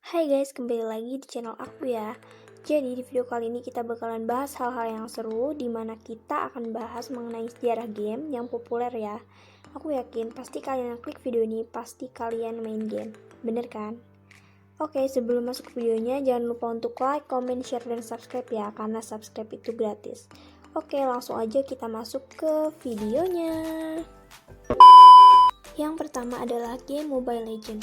Hai guys, kembali lagi di channel aku ya. Jadi di video kali ini kita bakalan bahas hal-hal yang seru dimana kita akan bahas mengenai sejarah game yang populer ya. Aku yakin pasti kalian yang klik video ini pasti kalian main game, bener kan? Oke, sebelum masuk ke videonya jangan lupa untuk like, comment, share, dan subscribe ya, karena subscribe itu gratis. Oke, langsung aja kita masuk ke videonya. Yang pertama adalah game Mobile Legends.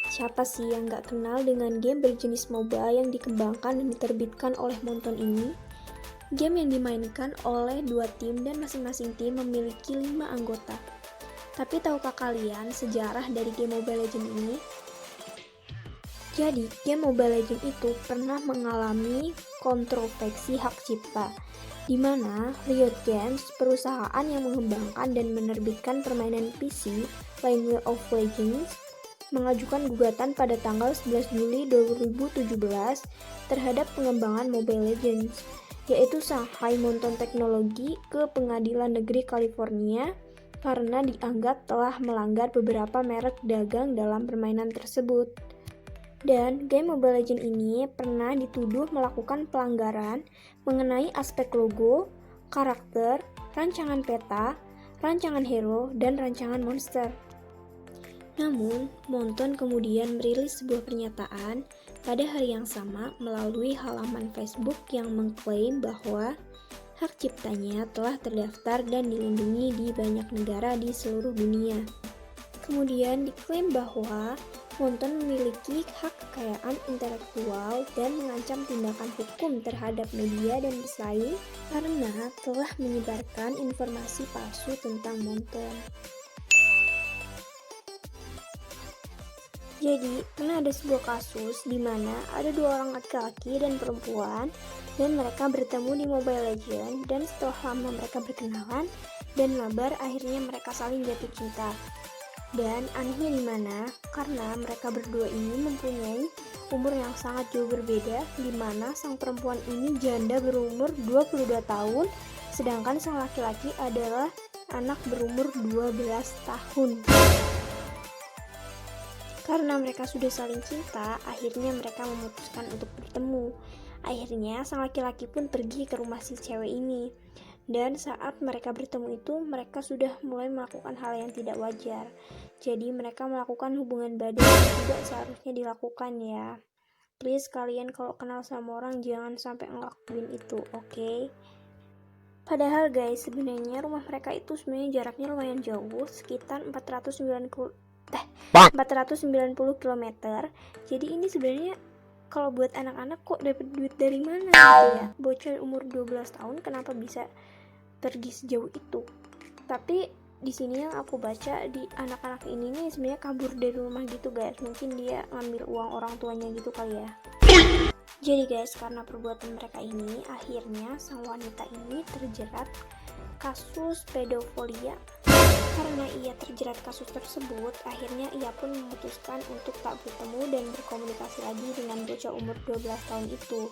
Siapa sih yang gak kenal dengan game berjenis MOBA yang dikembangkan dan diterbitkan oleh Monton ini? Game yang dimainkan oleh dua tim dan masing-masing tim memiliki 5 anggota. Tapi tahukah kalian sejarah dari game Mobile Legends ini? Jadi, game Mobile Legends itu pernah mengalami kontroversi hak cipta, di mana Riot Games, perusahaan yang mengembangkan dan menerbitkan permainan PC League of Legends, mengajukan gugatan pada tanggal 11 Juli 2017 terhadap pengembangan Mobile Legends, yaitu Shanghai Monton Technology ke Pengadilan Negeri California karena dianggap telah melanggar beberapa merek dagang dalam permainan tersebut. Dan game Mobile Legends ini pernah dituduh melakukan pelanggaran mengenai aspek logo, karakter, rancangan peta, rancangan hero, dan rancangan monster. Namun, Monton kemudian merilis sebuah pernyataan pada hari yang sama melalui halaman Facebook yang mengklaim bahwa hak ciptanya telah terdaftar dan dilindungi di banyak negara di seluruh dunia. Kemudian diklaim bahwa Monton memiliki hak kekayaan intelektual dan mengancam tindakan hukum terhadap media dan pesaing karena telah menyebarkan informasi palsu tentang Monton. Jadi, pernah ada sebuah kasus di mana ada dua orang laki-laki dan perempuan dan mereka bertemu di Mobile Legends, dan setelah lama mereka berkenalan dan mabar, akhirnya mereka saling jatuh cinta. Dan anehnya di mana? Karena mereka berdua ini mempunyai umur yang sangat jauh berbeda, di mana sang perempuan ini janda berumur 22 tahun, sedangkan sang laki-laki adalah anak berumur 12 tahun. Karena mereka sudah saling cinta, akhirnya mereka memutuskan untuk bertemu. Akhirnya sang laki-laki pun pergi ke rumah si cewek ini. Dan saat mereka bertemu itu, mereka sudah mulai melakukan hal yang tidak wajar. Jadi mereka melakukan hubungan badan yang tidak seharusnya dilakukan ya. Please kalian kalau kenal sama orang jangan sampai ngelakuin itu, oke? Padahal guys, sebenarnya rumah mereka itu sebenarnya jaraknya lumayan jauh, sekitar 490 km. Jadi ini sebenarnya kalau buat anak-anak kok dapat duit dari mana gitu ya. Bocah umur 12 tahun kenapa bisa pergi sejauh itu? Tapi di sini yang aku baca, di anak-anak ini nih sebenarnya kabur dari rumah gitu guys. Mungkin dia ngambil uang orang tuanya gitu kali ya. Jadi guys, karena perbuatan mereka ini, akhirnya sang wanita ini terjerat kasus pedofilia. Karena ia terjerat kasus tersebut, akhirnya ia pun memutuskan untuk tak bertemu dan berkomunikasi lagi dengan bocah umur 12 tahun itu.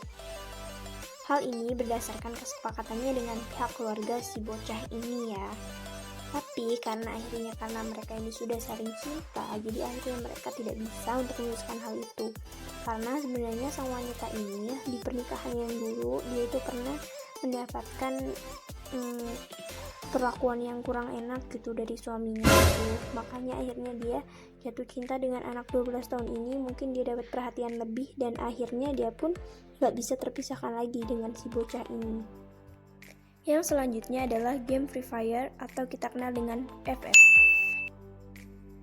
Hal ini berdasarkan kesepakatannya dengan pihak keluarga si bocah ini ya. Tapi karena mereka ini sudah saling cinta, jadi akhirnya mereka tidak bisa untuk memutuskan hal itu. Karena sebenarnya sang wanita ini di pernikahan yang dulu dia itu pernah mendapatkan perlakuan yang kurang enak gitu dari suaminya gitu. Makanya akhirnya dia jatuh cinta dengan anak 12 tahun ini. Mungkin dia dapat perhatian lebih dan akhirnya dia pun gak bisa terpisahkan lagi dengan si bocah ini. Yang selanjutnya adalah game Free Fire atau kita kenal dengan FF.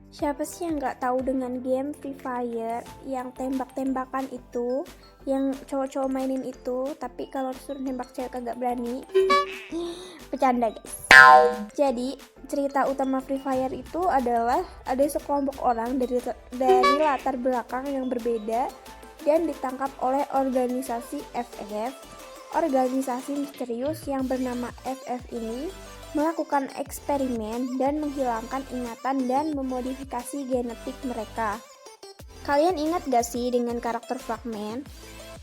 Siapa sih yang gak tahu dengan game Free Fire yang tembak-tembakan itu, yang cowok-cowok mainin itu, tapi kalau disuruh nembak cewek kagak berani? Bercanda guys. Jadi cerita utama Free Fire itu adalah ada sekelompok orang dari latar belakang yang berbeda dan ditangkap oleh organisasi FF. Organisasi misterius yang bernama FF ini melakukan eksperimen dan menghilangkan ingatan dan memodifikasi genetik mereka. Kalian ingat gak sih dengan karakter fragmen?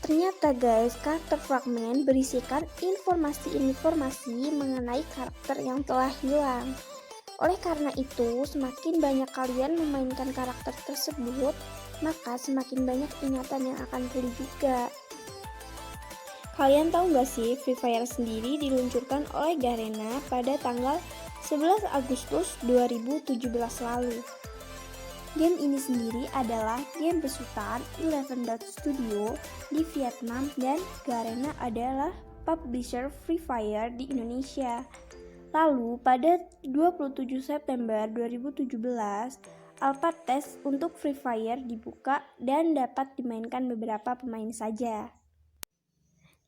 Ternyata guys, karakter fragmen berisikan informasi-informasi mengenai karakter yang telah hilang. Oleh karena itu, semakin banyak kalian memainkan karakter tersebut, maka semakin banyak ingatan yang akan pulih juga. Kalian tahu nggak sih, Free Fire sendiri diluncurkan oleh Garena pada tanggal 11 Agustus 2017 lalu. Game ini sendiri adalah game besutan Eleven Dot Studio di Vietnam dan Garena adalah publisher Free Fire di Indonesia. Lalu pada 27 September 2017, alpha test untuk Free Fire dibuka dan dapat dimainkan beberapa pemain saja.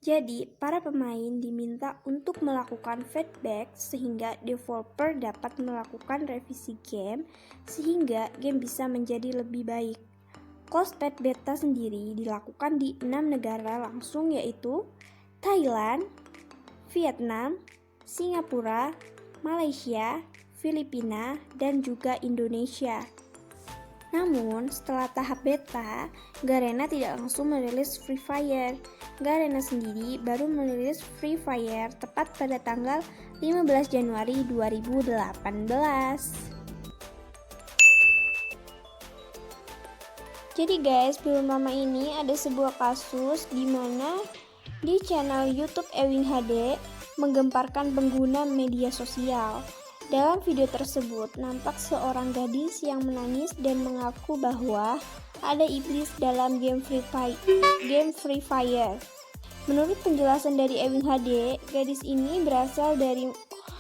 Jadi, para pemain diminta untuk melakukan feedback sehingga developer dapat melakukan revisi game sehingga game bisa menjadi lebih baik. Closed beta sendiri dilakukan di 6 negara langsung, yaitu Thailand, Vietnam, Singapura, Malaysia, Filipina, dan juga Indonesia. Namun, setelah tahap beta, Garena tidak langsung merilis Free Fire. Garena sendiri baru merilis Free Fire tepat pada tanggal 15 Januari 2018. Jadi guys, belum lama ini ada sebuah kasus di mana di channel YouTube Ewing HD menggemparkan pengguna media sosial. Dalam video tersebut, nampak seorang gadis yang menangis dan mengaku bahwa ada iblis dalam game Free Fire. Menurut penjelasan dari Ewing HD, gadis ini berasal dari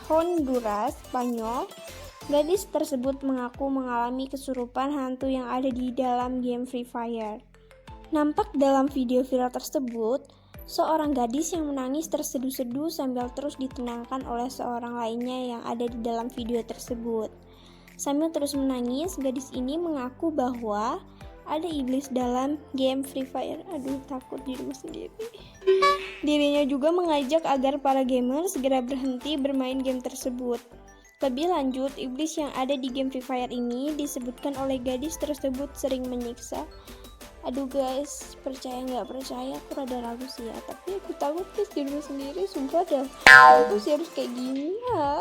Honduras, Spanyol. Gadis tersebut mengaku mengalami kesurupan hantu yang ada di dalam game Free Fire. Nampak dalam video viral tersebut, seorang gadis yang menangis terseduh-seduh sambil terus ditenangkan oleh seorang lainnya yang ada di dalam video tersebut. Sambil terus menangis, gadis ini mengaku bahwa ada iblis dalam game Free Fire. Aduh, takut dirimu sendiri. Dirinya juga mengajak agar para gamer segera berhenti bermain game tersebut. Lebih lanjut, iblis yang ada di game Free Fire ini disebutkan oleh gadis tersebut sering menyiksa. Aduh guys, percaya nggak percaya, aku rada ragu sih ya. Tapi aku takut guys, dirimu sendiri, sumpah dah. Aku sih harus kayak gini ya.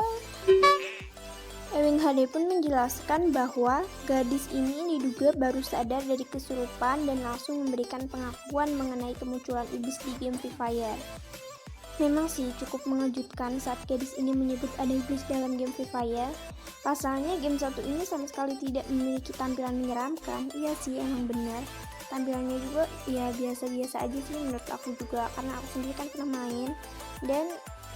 Ewing HD pun menjelaskan bahwa gadis ini diduga baru sadar dari kesurupan dan langsung memberikan pengakuan mengenai kemunculan iblis di game Free Fire. Memang sih cukup mengejutkan saat gadis ini menyebut ada iblis dalam game Free Fire. Pasalnya game satu ini sama sekali tidak memiliki tampilan menyeramkan. Iya sih, emang benar. Tampilannya juga ya biasa-biasa aja sih menurut aku juga, karena aku sendiri kan pernah main dan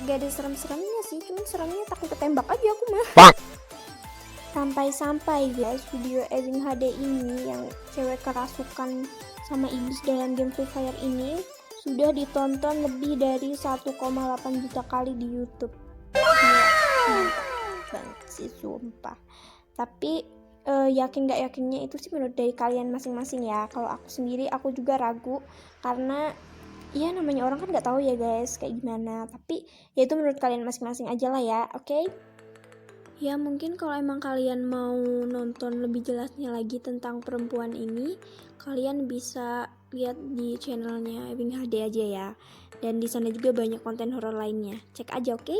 gak ada serem-seremnya sih, cuman seremnya takut ketembak aja aku mah. Sampai-sampai guys, video Ewing HD ini yang cewek kerasukan sama iblis dalam game Free Fire ini sudah ditonton lebih dari 1,8 juta kali di YouTube. Banget sih sumpah. Tapi yakin gak yakinnya itu sih menurut dari kalian masing-masing ya. Kalau aku sendiri, aku juga ragu karena ya namanya orang kan gak tahu ya guys kayak gimana. Tapi ya itu menurut kalian masing-masing aja lah ya, oke? Ya mungkin kalau emang kalian mau nonton lebih jelasnya lagi tentang perempuan ini, kalian bisa lihat di channelnya Ewing HD aja ya. Dan di sana juga banyak konten horor lainnya. Cek aja, oke?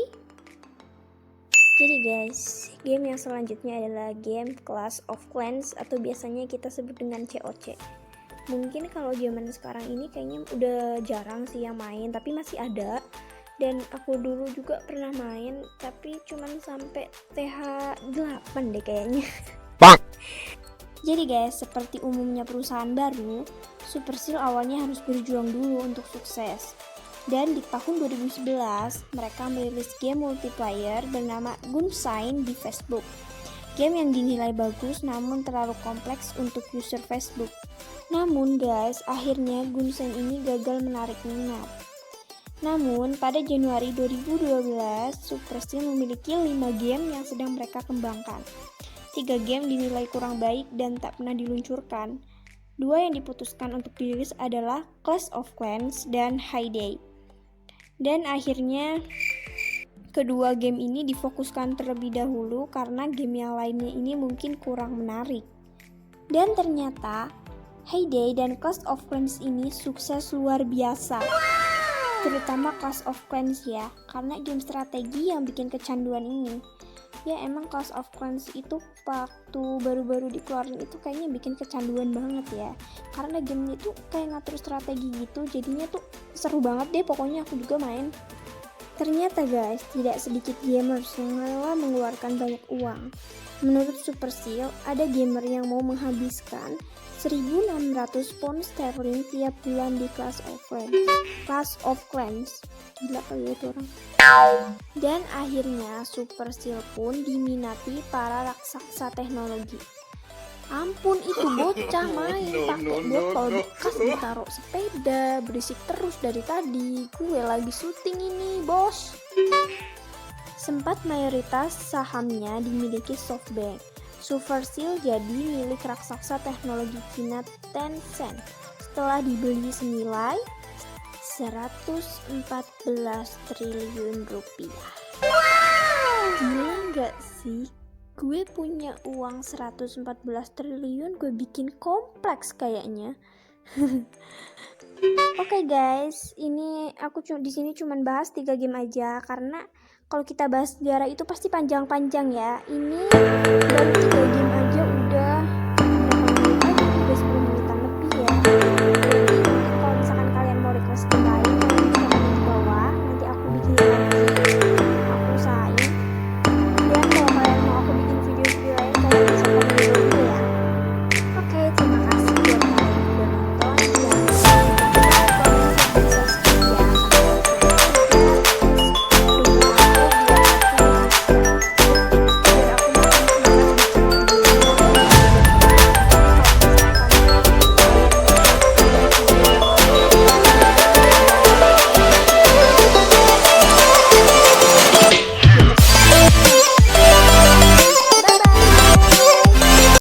Jadi guys, game yang selanjutnya adalah game Clash of Clans atau biasanya kita sebut dengan COC. Mungkin kalau zaman sekarang ini kayaknya udah jarang sih yang main, tapi masih ada. Dan aku dulu juga pernah main, tapi cuman sampai TH8 deh kayaknya. Jadi guys, seperti umumnya perusahaan baru, Supercell awalnya harus berjuang dulu untuk sukses. Dan di tahun 2011, mereka merilis game multiplayer bernama Gunsign di Facebook. Game yang dinilai bagus namun terlalu kompleks untuk user Facebook. Namun guys, akhirnya Gunsign ini gagal menarik minat. Namun, pada Januari 2012, Supercell memiliki 5 game yang sedang mereka kembangkan. 3 game dinilai kurang baik dan tak pernah diluncurkan. 2 yang diputuskan untuk dirilis adalah Clash of Clans dan Hay Day. Dan akhirnya kedua game ini difokuskan terlebih dahulu karena game yang lainnya ini mungkin kurang menarik. Dan ternyata Hay Day dan Clash of Clans ini sukses luar biasa. Terutama Clash of Clans ya, karena game strategi yang bikin kecanduan ini. Ya emang Clash of Clans itu waktu baru-baru dikeluarin itu kayaknya bikin kecanduan banget ya. Karena gamenya tuh kayak ngatur strategi gitu, jadinya tuh seru banget deh, pokoknya aku juga main. Ternyata guys, tidak sedikit gamers yang rela mengeluarkan banyak uang. Menurut Supercell, ada gamer yang mau menghabiskan 1.600 pound sterling tiap bulan di Clash of Clans. Clash of Clans. Gila kali ya itu orang. Dan akhirnya Supercell pun diminati para raksasa teknologi. Ampun, itu bocah main pakai botol bekas ditaruh sepeda, berisik terus dari tadi. Gue lagi syuting ini, bos. Sempat mayoritas sahamnya dimiliki SoftBank. Supercell jadi milik raksasa teknologi Cina Tencent setelah dibeli senilai 114 triliun rupiah. Gila nggak sih? Gue punya uang 114 triliun, gue bikin kompleks kayaknya. Oke guys, ini aku di sini cuman bahas 3 game aja karena kalau kita bahas sejarah itu pasti panjang-panjang ya. Ini baru 3 game